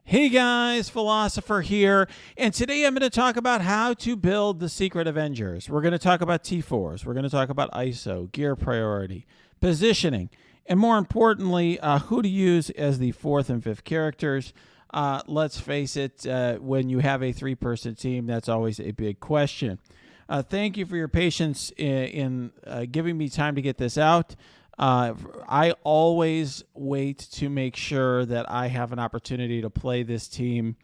Hey guys, Philosopher here, and today I'm going to talk about how to build the Secret Avengers. We're going to talk about T4s, we're going to talk about ISO, gear priority, positioning, and more importantly, who to use as the fourth and fifth characters. Let's face it, when you have a three-person team, that's always a big question. Thank you for your patience in giving me time to get this out. I always wait to make sure that I have an opportunity to play this team,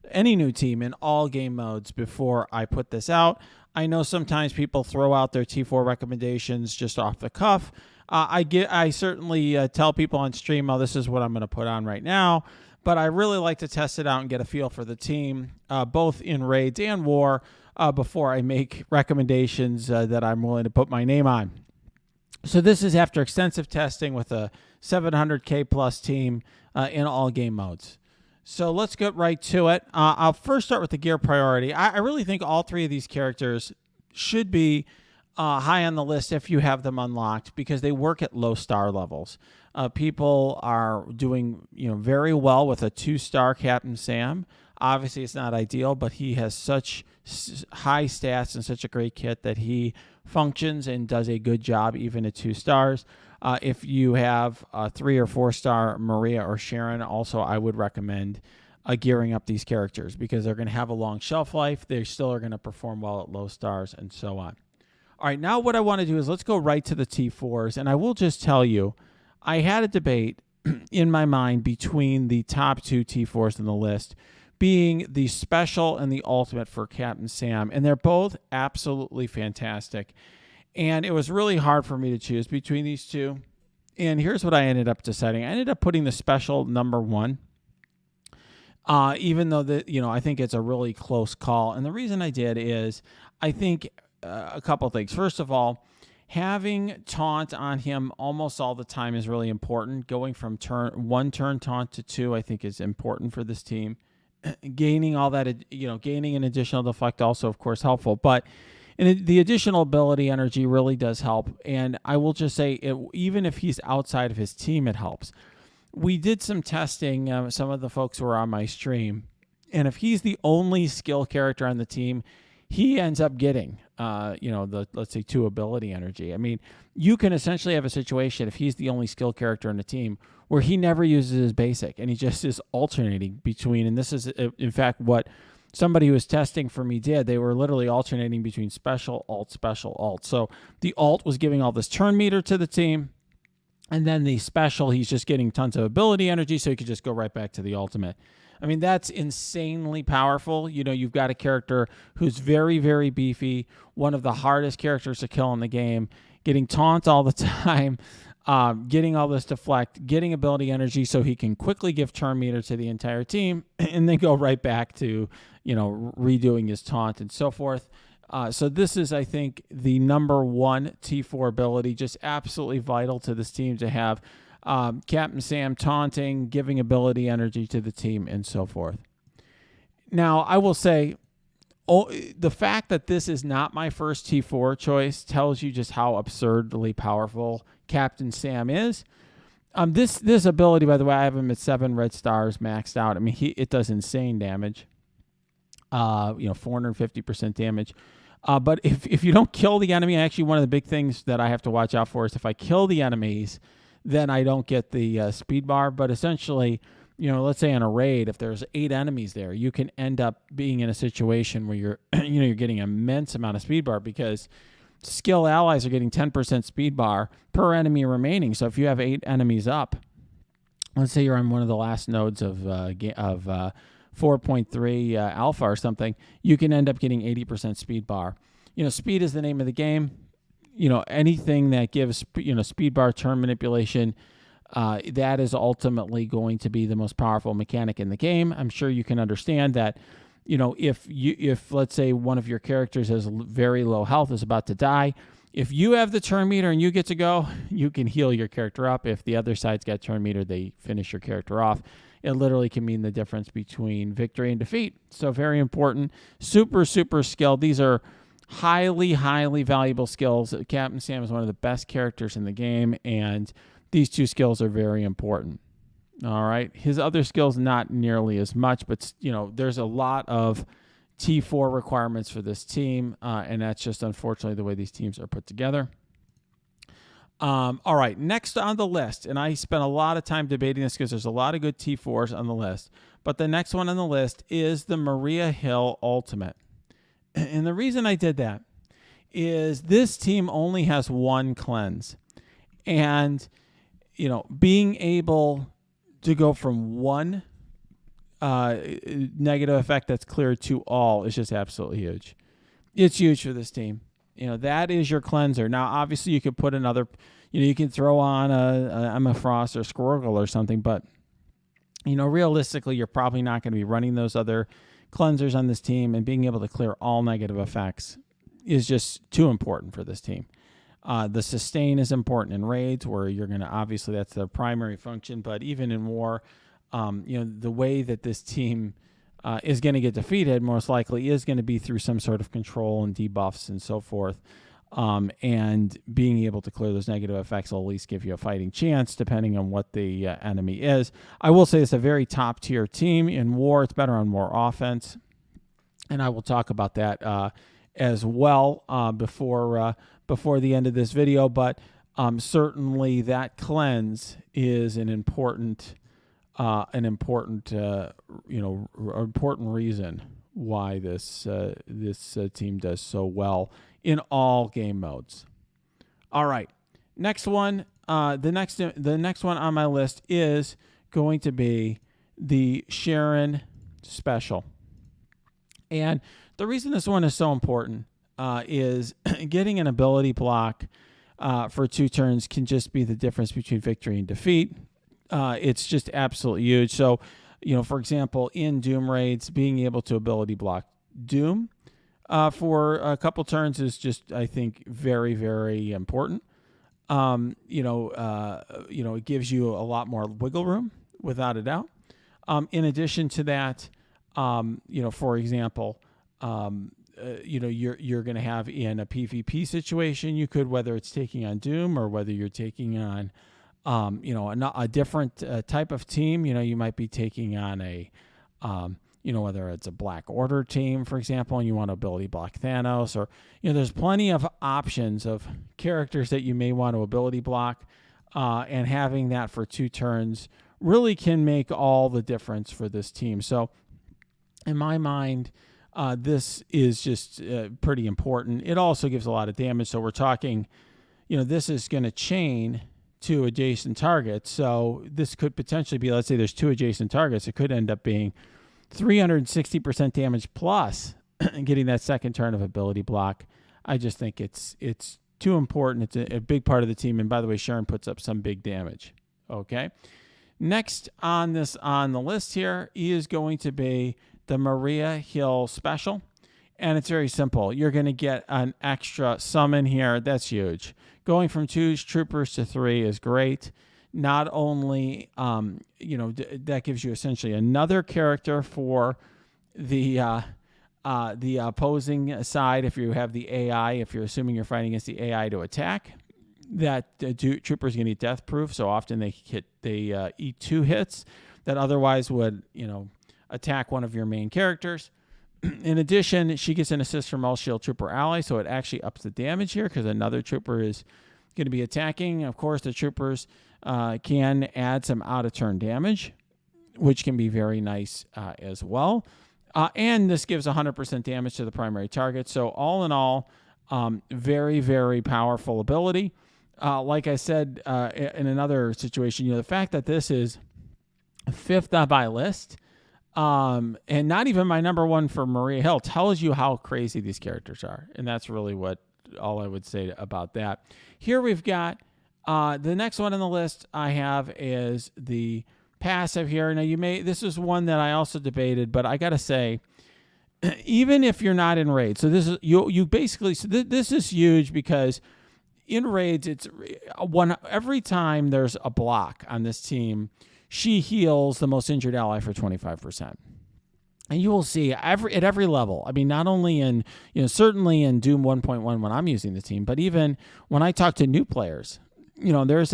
any new team, in all game modes before I put this out. I know sometimes people throw out their T4 recommendations just off the cuff. I certainly tell people on stream, oh, this is what I'm going to put on right now. But I really like to test it out and get a feel for the team, both in raids and war, before I make recommendations that I'm willing to put my name on. So this is after extensive testing with a 700K plus team in all game modes. So let's get right to it. I'll first start with the gear priority. I really think all three of these characters should be high on the list if you have them unlocked because they work at low star levels. People are doing very well with a 2-star Captain Sam. Obviously, it's not ideal, but he has such high stats and such a great kit that he functions and does a good job even at 2 stars. If you have a 3 or 4-star Maria or Sharon, also I would recommend gearing up these characters because they're going to have a long shelf life. They still are going to perform well at low stars and so on. All right, now what I want to do is let's go right to the T4s. And I will just tell you, I had a debate in my mind between the top 2 T4s in the list, being the special and the ultimate for Captain Sam. And they're both absolutely fantastic. And it was really hard for me to choose between these two. And here's what I ended up deciding. I ended up putting the special number 1. Even though I think it's a really close call. And the reason I did is I think a couple things. First of all, having taunt on him almost all the time is really important. Going from one turn taunt to 2, I think, is important for this team. Gaining all that, gaining an additional deflect also, of course, helpful. But the additional ability energy really does help. And I will just say, even if he's outside of his team, it helps. We did some testing. Some of the folks were on my stream. And if he's the only skill character on the team, he ends up getting, let's say 2 ability energy. I mean, you can essentially have a situation if he's the only skill character in the team where he never uses his basic and he just is alternating between, and this is in fact what somebody who was testing for me did. They were literally alternating between special, alt, special, alt. So the alt was giving all this turn meter to the team, and then the special, he's just getting tons of ability energy, so he could just go right back to the ultimate. I mean, that's insanely powerful. You've got a character who's very, very beefy, one of the hardest characters to kill in the game, getting taunt all the time, getting all this deflect, getting ability energy so he can quickly give turn meter to the entire team and then go right back to, redoing his taunt and so forth. So this is, I think, the number 1 T4 ability, just absolutely vital to this team to have. Captain Sam taunting, giving ability energy to the team, and so forth. Now, I will say, the fact that this is not my first T4 choice tells you just how absurdly powerful Captain Sam is. This ability, by the way, I have him at 7 red stars maxed out. I mean, it does insane damage. 450% damage. But if you don't kill the enemy, actually one of the big things that I have to watch out for is if I kill the enemies, then I don't get the speed bar. But essentially, let's say in a raid, if there's 8 enemies there, you can end up being in a situation where you're, you're getting an immense amount of speed bar because skill allies are getting 10% speed bar per enemy remaining. So if you have 8 enemies up, let's say you're on one of the last nodes of 4.3 alpha or something, you can end up getting 80% speed bar. Speed is the name of the game. Anything that gives, speed bar turn manipulation, that is ultimately going to be the most powerful mechanic in the game. I'm sure you can understand that, if let's say one of your characters has very low health, is about to die, if you have the turn meter and you get to go, you can heal your character up. If the other side's got turn meter, they finish your character off. It literally can mean the difference between victory and defeat. So very important. Super, super skilled. These are highly, highly valuable skills. Captain Sam is one of the best characters in the game, and these 2 skills are very important. All right. His other skills, not nearly as much, but, there's a lot of T4 requirements for this team, and that's just unfortunately the way these teams are put together. All right, next on the list, and I spent a lot of time debating this because there's a lot of good T4s on the list, but the next one on the list is the Maria Hill Ultimate. And the reason I did that is this team only has one cleanse. And, being able to go from one negative effect that's cleared to all is just absolutely huge. It's huge for this team. That is your cleanser. Now, obviously, you could put another, you can throw on a Emma Frost or Squirgle or something, but, realistically, you're probably not going to be running those other cleansers on this team, and being able to clear all negative effects is just too important for this team. The sustain is important in raids, where you're going to, obviously, that's the primary function, but even in war, the way that this team is going to get defeated most likely is going to be through some sort of control and debuffs and so forth. And being able to clear those negative effects will at least give you a fighting chance, depending on what the enemy is. I will say it's a very top tier team in war. It's better on war offense, and I will talk about that as well before the end of this video. But certainly that cleanse is an important reason why this team does so well in all game modes. All right, next one. The next one on my list is going to be the Sharon Special, and the reason this one is so important is getting an ability block for 2 turns can just be the difference between victory and defeat. It's just absolutely huge. So, for example, in Doom raids, being able to ability block Doom for a couple turns is just, I think, very, very important. It gives you a lot more wiggle room, without a doubt. In addition to that, for example, you're going to have in a PvP situation, you could, whether it's taking on Doom or whether you're taking on a different type of team, you might be taking on a, whether it's a Black Order team, for example, and you want to ability block Thanos, or, there's plenty of options of characters that you may want to ability block, and having that for 2 turns really can make all the difference for this team. So in my mind, this is just pretty important. It also gives a lot of damage. So we're talking, this is going to chain 2 adjacent targets. So this could potentially be, let's say there's 2 adjacent targets. It could end up being 360% damage plus and getting that second turn of ability block. I just think it's too important. It's a big part of the team. And by the way, Sharon puts up some big damage. Okay. Next on the list here is going to be the Maria Hill Special. And it's very simple. You're going to get an extra summon here. That's huge. Going from 2 troopers to 3 is great. Not only, that gives you essentially another character for the opposing side. If you have the AI, if you're assuming you're fighting against the AI to attack, that troopers going to get death proof. So often they eat 2 hits that otherwise would, attack one of your main characters. In addition, she gets an assist from all shield trooper allies, so it actually ups the damage here because another trooper is going to be attacking. Of course, the troopers can add some out-of-turn damage, which can be very nice as well. And this gives 100% damage to the primary target. So all in all, very, very powerful ability. Like I said in another situation, the fact that this is 5th on my list, and not even my number 1 for Maria Hill, tells you how crazy these characters are. And that's really all I would say about that. Here we've got the next one on the list I have is the passive here. Now this is one that I also debated, but I got to say, even if you're not in raids, so this is you basically, so this is huge because in raids, it's every time there's a block on this team, she heals the most injured ally for 25%. And you will see at every level. I mean, not only in, certainly in Doom 1.1 when I'm using the team, but even when I talk to new players, there's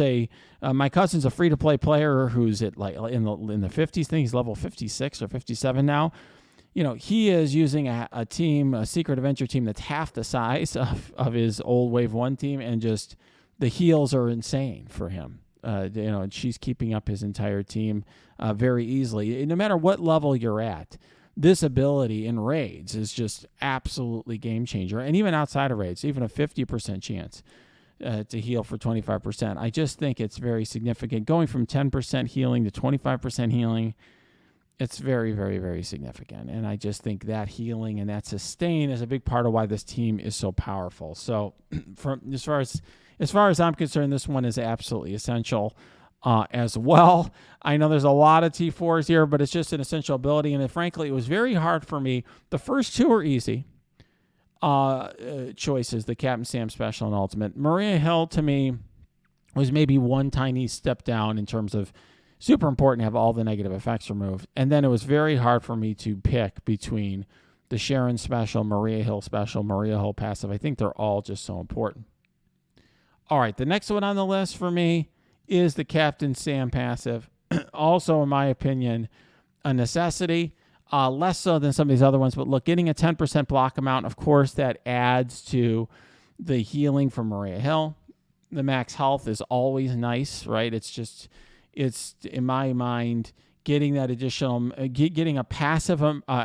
my cousin's a free-to-play player who's at like in the 50s. I think he's level 56 or 57 now. He is using a secret adventure team that's half the size of his old Wave 1 team, and just the heals are insane for him. And she's keeping up his entire team very easily. No matter what level you're at, this ability in raids is just absolutely game changer. And even outside of raids, even a 50% chance to heal for 25%. I just think it's very significant. Going from 10% healing to 25% healing, it's very, very, very significant. And I just think that healing and that sustain is a big part of why this team is so powerful. So as far as I'm concerned, this one is absolutely essential as well. I know there's a lot of T4s here, but it's just an essential ability. And frankly, it was very hard for me. The first two are easy choices, the Captain Sam Special and Ultimate. Maria Hill, to me, was maybe one tiny step down in terms of super important to have all the negative effects removed. And then it was very hard for me to pick between the Sharon Special, Maria Hill Special, Maria Hill Passive. I think they're all just so important. All right, the next one on the list for me is the Captain Sam Passive. Also, in my opinion, a necessity. Less so than some of these other ones, but look, getting a 10% block amount, of course, that adds to the healing from Maria Hill. The max health is always nice, right? It's in my mind, getting that additional, getting a passive,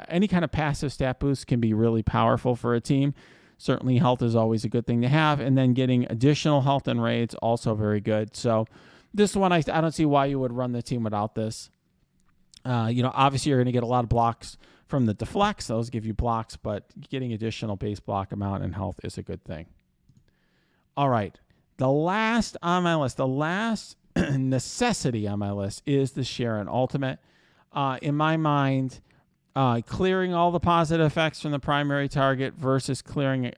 any kind of passive stat boost can be really powerful for a team. Certainly health is always a good thing to have. And then getting additional health and raids, also very good. So this one, I don't see why you would run the team without this. Obviously you're going to get a lot of blocks from the deflects. Those give you blocks, but getting additional base block amount and health is a good thing. All right. The last on my list, the last necessity on my list is the Sharon Ultimate. In my mind, clearing all the positive effects from the primary target versus clearing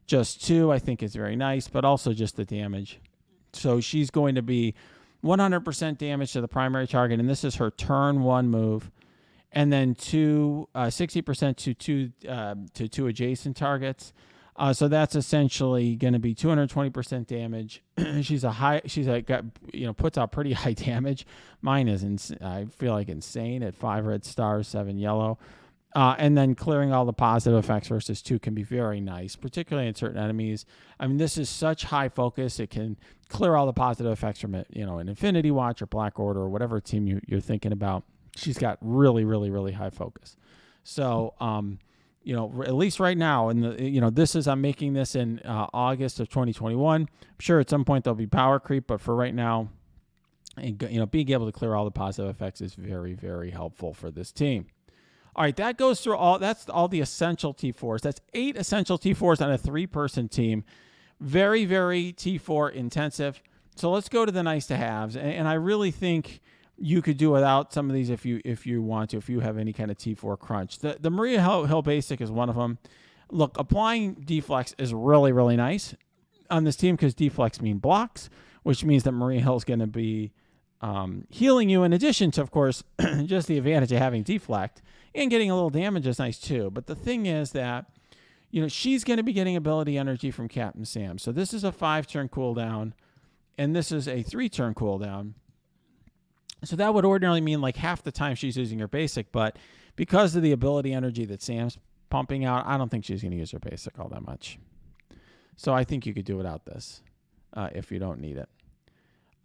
just two, I think is very nice, but also just the damage. So she's going to be 100% damage to the primary target, and this is her turn one move, and then 60% to two adjacent targets. So that's essentially going to be 220% damage. Puts out pretty high damage. Mine is, I feel like, insane at 5 red stars, 7 yellow. And then clearing all the positive effects versus 2 can be very nice, particularly in certain enemies. I mean, this is such high focus. It can clear all the positive effects from it, an Infinity Watch or Black Order or whatever team you're thinking about. She's got really, really, really high focus. So, at least right now, I'm making this in August of 2021. I'm sure at some point there'll be power creep, but for right now, being able to clear all the positive effects is very, very helpful for this team. All right, that goes through that's all the essential T4s. That's 8 essential T4s on a 3-person team. Very, very T4 intensive. So let's go to the nice to haves. And I really think you could do without some of these if you want to, if you have any kind of T4 crunch. The Maria Hill Basic is one of them. Look, applying deflex is really, really nice on this team because deflex mean blocks, which means that Maria Hill is going to be healing you in addition to, of course, just the advantage of having deflect, and getting a little damage is nice too. But the thing is that, she's going to be getting ability energy from Captain Sam. So this is a 5-turn cooldown, and this is a 3-turn cooldown. So that would ordinarily mean like half the time she's using her basic, but because of the ability energy that Sam's pumping out, I don't think she's going to use her basic all that much. So I think you could do without this if you don't need it.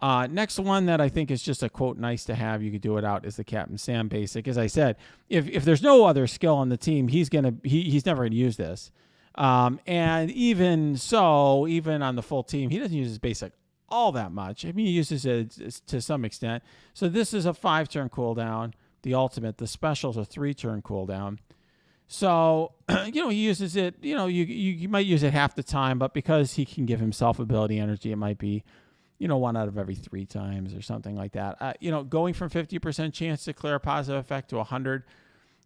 Next one that I think is just a quote nice to have, you could do it out, is the Captain Sam basic. As I said, if there's no other skill on the team, he's never gonna use this. And even so, even on the full team, he doesn't use his basic all that much. I mean, he uses it to some extent. So this is a 5-turn cooldown. The ultimate, the special is a 3-turn cooldown. So, he uses it, you might use it half the time, but because he can give himself ability energy, it might be 1 out of every 3 times or something like that. Going from 50% chance to clear a positive effect to 100,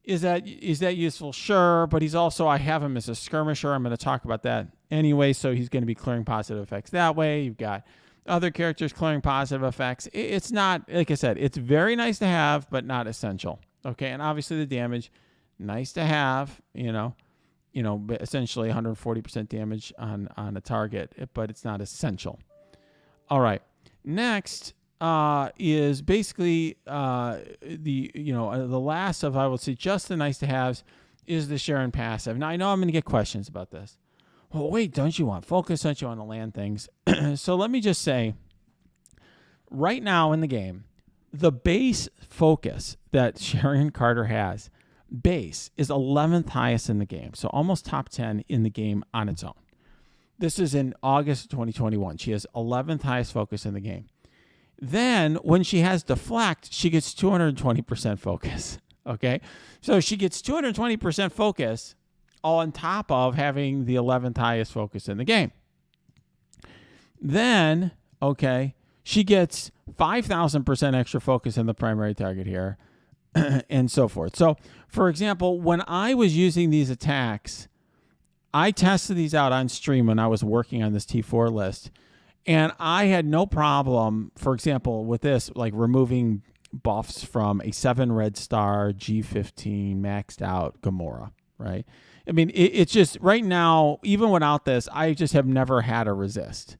is that useful? Sure, but I have him as a skirmisher. I'm going to talk about that anyway, so he's going to be clearing positive effects that way. You've got other characters clearing positive effects. It's not, like I said, it's very nice to have, but not essential. Okay, and obviously the damage, nice to have, essentially 140% damage on a target, but it's not essential. All right. Next is basically the last of, I would say, just the nice to haves is the Sharon passive. Now I know I'm going to get questions about this. Well, wait, don't you want focus? Don't you want to land things? So let me just say, right now in the game, the base focus that Sharon Carter has, base, is 11th highest in the game. So almost top 10 in the game on its own. This is in August 2021. She has 11th highest focus in the game. Then when she has deflect, she gets 220% focus. Okay? So she gets 220% focus on top of having the 11th highest focus in the game. Then, okay, she gets 5,000% extra focus in the primary target here and so forth. So, for example, when I was using these attacks, I tested these out on stream when I was working on this T4 list, and I had no problem, for example, with this, like removing buffs from a 7 red star G15 maxed out Gamora, right? I mean, it's just right now, even without this, I just have never had a resist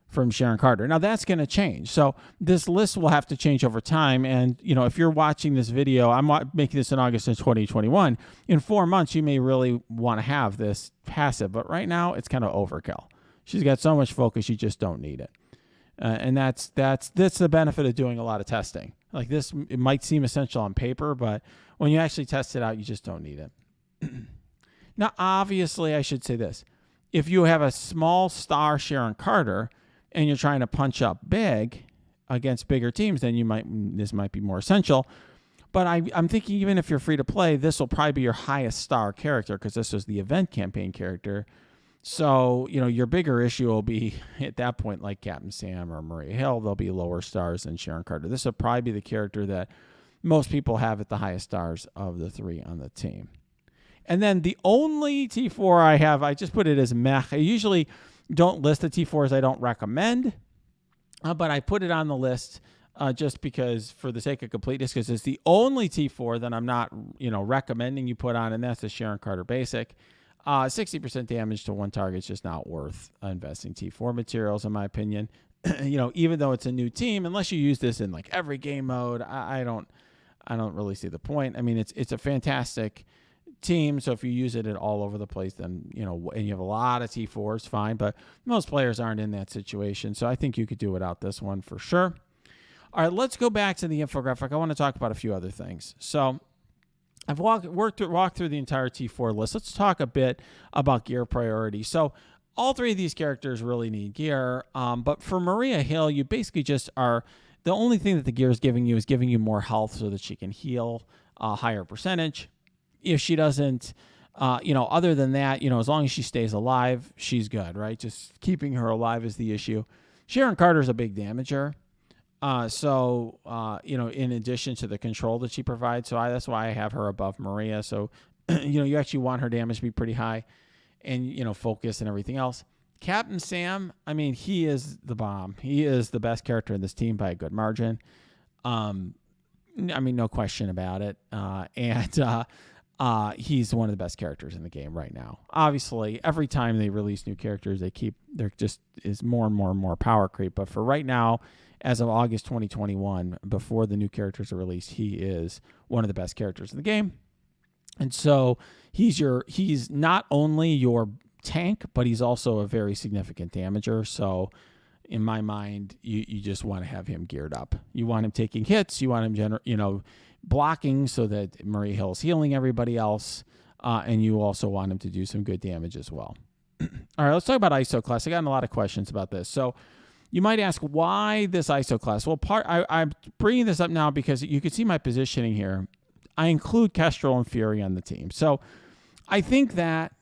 from Sharon Carter. Now that's going to change. So this list will have to change over time. And, you know, if you're watching this video, I'm making this in August of 2021. In 4 months, you may really want to have this passive. But right now, it's kind of overkill. She's got so much focus, you just don't need it. And that's the benefit of doing a lot of testing. Like this, it might seem essential on paper, but when you actually test it out, you just don't need it. Now, obviously, I should say this. If you have a small star Sharon Carter and you're trying to punch up big against bigger teams, then this might be more essential. But I'm thinking even if you're free to play, this will probably be your highest star character because this was the event campaign character. So, you know, your bigger issue will be at that point like Captain Sam or Maria Hill. They'll be lower stars than Sharon Carter. This will probably be the character that most people have at the highest stars of the 3 on the team. And then the only T4 I have, I just put it as meh. I usually don't list the T4s I don't recommend, but I put it on the list just because, for the sake of completeness, because it's the only T4 that I'm not, recommending you put on, and that's the Sharon Carter Basic. 60% damage to one target is just not worth investing T4 materials, in my opinion. Even though it's a new team, unless you use this in like every game mode, I don't really see the point. I mean, it's a fantastic team, so if you use it at all over the place, then and you have a lot of T4s, fine, but most players aren't in that situation, so I think you could do without this one for sure. All right, let's go back to the infographic. I want to talk about a few other things. So I've walked through the entire T4 list. Let's talk a bit about gear priority. So all 3 of these characters really need gear, but for Maria Hill, you basically just are, the only thing that the gear is giving you more health so that she can heal a higher percentage. If she doesn't, other than that, as long as she stays alive, she's good, right? Just keeping her alive is the issue. Sharon Carter's a big damager. In addition to the control that she provides, that's why I have her above Maria. So, you actually want her damage to be pretty high and, focus and everything else. Captain Sam, I mean, he is the bomb. He is the best character in this team by a good margin. No question about it. He's one of the best characters in the game right now. Obviously, every time they release new characters, there just is more and more and more power creep. But for right now, as of August 2021, before the new characters are released, he is one of the best characters in the game. And so he's not only your tank, but he's also a very significant damager. So in my mind, you just want to have him geared up. You want him taking hits. You want him, blocking so that Maria Hill's healing everybody else. And you also want him to do some good damage as well. All right, let's talk about ISO class. I got a lot of questions about this. So you might ask, why this ISO class? Well, I'm bringing this up now because you can see my positioning here. I include Kestrel and Fury on the team. So I think that,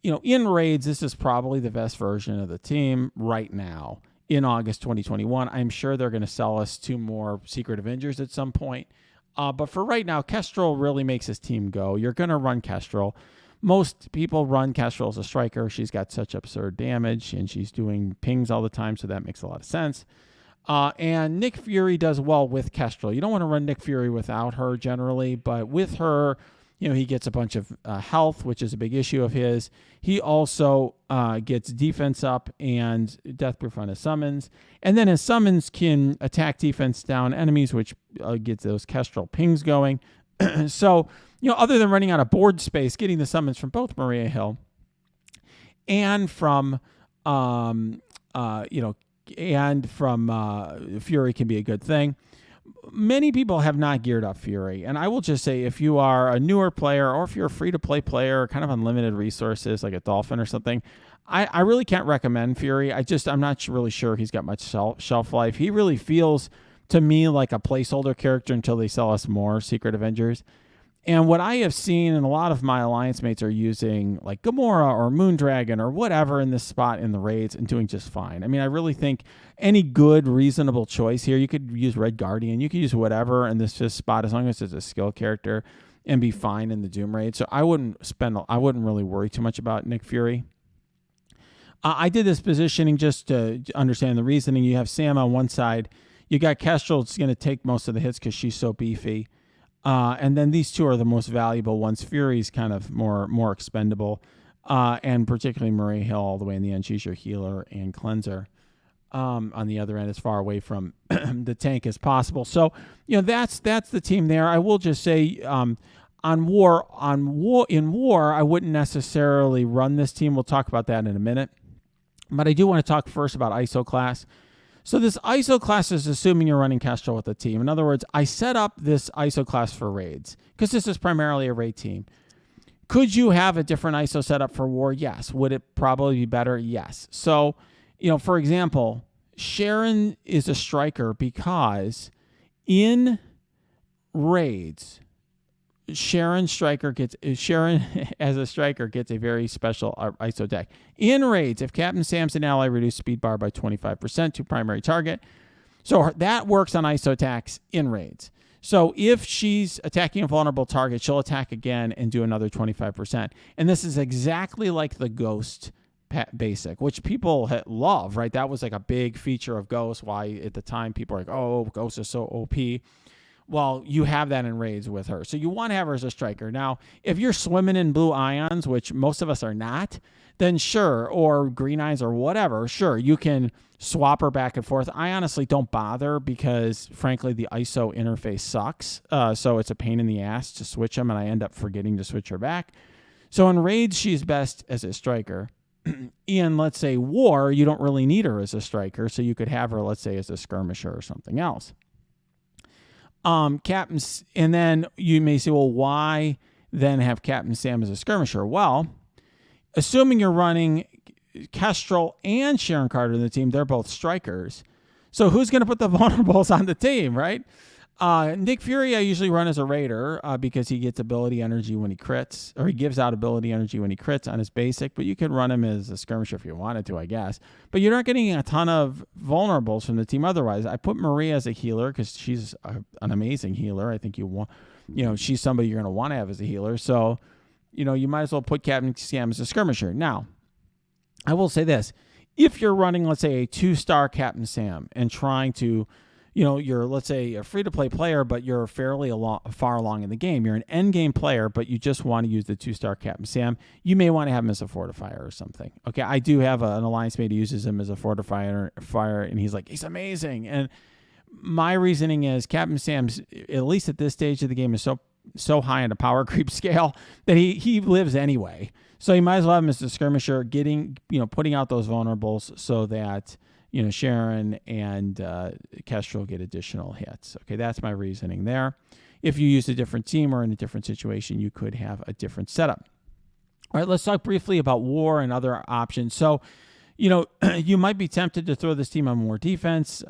in raids, this is probably the best version of the team right now in August 2021. I'm sure they're going to sell us 2 more Secret Avengers at some point. But for right now, Kestrel really makes his team go. You're going to run Kestrel. Most people run Kestrel as a striker. She's got such absurd damage, and she's doing pings all the time, so that makes a lot of sense. And Nick Fury does well with Kestrel. You don't want to run Nick Fury without her generally, but with her, he gets a bunch of health, which is a big issue of his. He also gets defense up and death proof on his summons. And then his summons can attack defense down enemies, which gets those Kestrel pings going. So, other than running out of board space, getting the summons from both Maria Hill and from, and from Fury can be a good thing. Many people have not geared up Fury, and I will just say, if you are a newer player or if you're a free-to-play player, kind of unlimited resources like a Dolphin or something, I really can't recommend Fury. I'm not really sure he's got much shelf life. He really feels to me like a placeholder character until they sell us more Secret Avengers. And what I have seen, and a lot of my alliance mates are using like Gamora or Moondragon or whatever in this spot in the raids and doing just fine. I mean, I really think any good, reasonable choice here, you could use Red Guardian, you could use whatever in this spot as long as it's a skill character and be fine in the Doom raid. So I wouldn't really worry too much about Nick Fury. I did this positioning just to understand the reasoning. You have Sam on one side. You got Kestrel, it's going to take most of the hits because she's so beefy. And then these two are the most valuable ones. Fury's kind of more expendable, and particularly Maria Hill all the way in the end. She's your healer and cleanser on the other end, as far away from the tank as possible. So, that's the team there. I will just say in war, I wouldn't necessarily run this team. We'll talk about that in a minute. But I do want to talk first about ISO class. So this ISO class is assuming you're running Kestrel with the team. In other words, I set up this ISO class for raids because this is primarily a raid team. Could you have a different ISO setup for war? Yes. Would it probably be better? Yes. So, for example, Sharon is a striker because in raids, Sharon as a striker gets a very special ISO deck. In raids, if Captain Sam's an ally, reduce speed bar by 25% to primary target. So that works on ISO attacks in raids. So if she's attacking a vulnerable target, she'll attack again and do another 25%. And this is exactly like the Ghost basic, which people love, right? That was like a big feature of Ghost. Why at the time people were like, oh, Ghost is so OP. Well, you have that in raids with her. So you want to have her as a striker. Now, if you're swimming in blue ions, which most of us are not, then sure, or green eyes or whatever, sure, you can swap her back and forth. I honestly don't bother because, frankly, the ISO interface sucks. So it's a pain in the ass to switch them, and I end up forgetting to switch her back. So in raids, she's best as a striker. In, let's say, war, you don't really need her as a striker, so you could have her, let's say, as a skirmisher or something else. Captains, and then you may say, well, why then have Captain Sam as a skirmisher? Well, assuming you're running Kestrel and Sharon Carter in the team, they're both strikers. So who's going to put the vulnerables on the team, right? Nick Fury, I usually run as a raider because he gets ability energy when he crits, or he gives out ability energy when he crits on his basic, but you could run him as a skirmisher if you wanted to, I guess. But you're not getting a ton of vulnerables from the team otherwise. I put Maria as a healer because she's an amazing healer. I think she's somebody you're going to want to have as a healer. So, you might as well put Captain Sam as a skirmisher. Now, I will say this. If you're running, let's say, a 2-star Captain Sam and trying to you're, let's say, a free-to-play player, but you're fairly far along in the game. You're an end-game player, but you just want to use the 2-star Captain Sam. You may want to have him as a fortifier or something. Okay, I do have an alliance mate who uses him as a fortifier, and he's like, he's amazing. And my reasoning is Captain Sam's, at least at this stage of the game, is so high on the power creep scale that he lives anyway. So you might as well have him as a skirmisher, putting out those vulnerables so that Sharon and Kestrel get additional hits. Okay, that's my reasoning there. If you use a different team or in a different situation, you could have a different setup. All right, let's talk briefly about war and other options. So, you might be tempted to throw this team on more defense.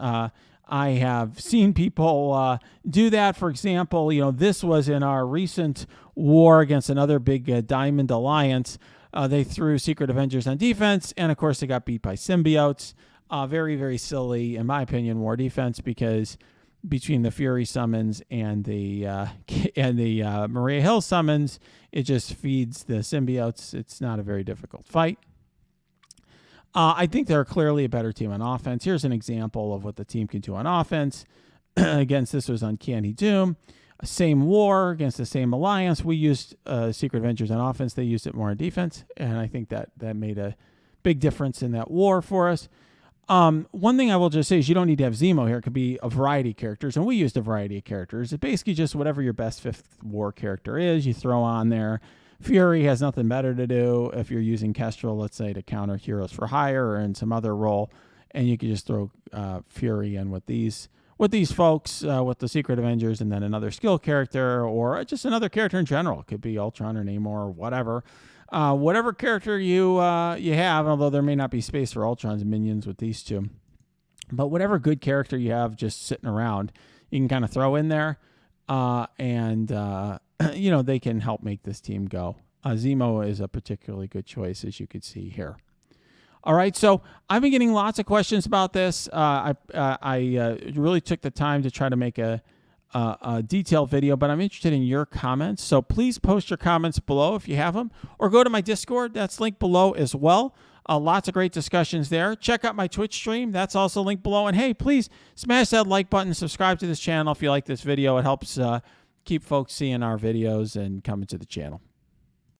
I have seen people do that. For example, this was in our recent war against another big Diamond Alliance. They threw Secret Avengers on defense, and of course they got beat by symbiotes. Very, very silly, in my opinion, war defense, because between the Fury summons and the Maria Hill summons, it just feeds the symbiotes. It's not a very difficult fight. I think they're clearly a better team on offense. Here's an example of what the team can do on offense. Against this was Uncanny Doom. same war against the same alliance. We used Secret Avengers on offense. They used it more on defense, and I think that made a big difference in that war for us. One thing I will just say is you don't need to have Zemo here. It could be a variety of characters, and we used a variety of characters. It's basically just whatever your best Fifth War character is, you throw on there. Fury has nothing better to do if you're using Kestrel, let's say, to counter Heroes for Hire or in some other role, and you can just throw Fury in with these folks, with the Secret Avengers, and then another skill character or just another character in general. It could be Ultron or Namor or whatever. Whatever character you have, although there may not be space for Ultron's minions with these two, but whatever good character you have just sitting around, you can kind of throw in there, and they can help make this team go. Zemo is a particularly good choice, as you could see here. All right, so I've been getting lots of questions about this. I really took the time to try to make a detailed video, but I'm interested in your comments. So please post your comments below if you have them, or go to my Discord. That's linked below as well. Lots of great discussions there. Check out my Twitch stream. That's also linked below. And hey, please smash that like button. Subscribe to this channel if you like this video. It helps keep folks seeing our videos and coming to the channel.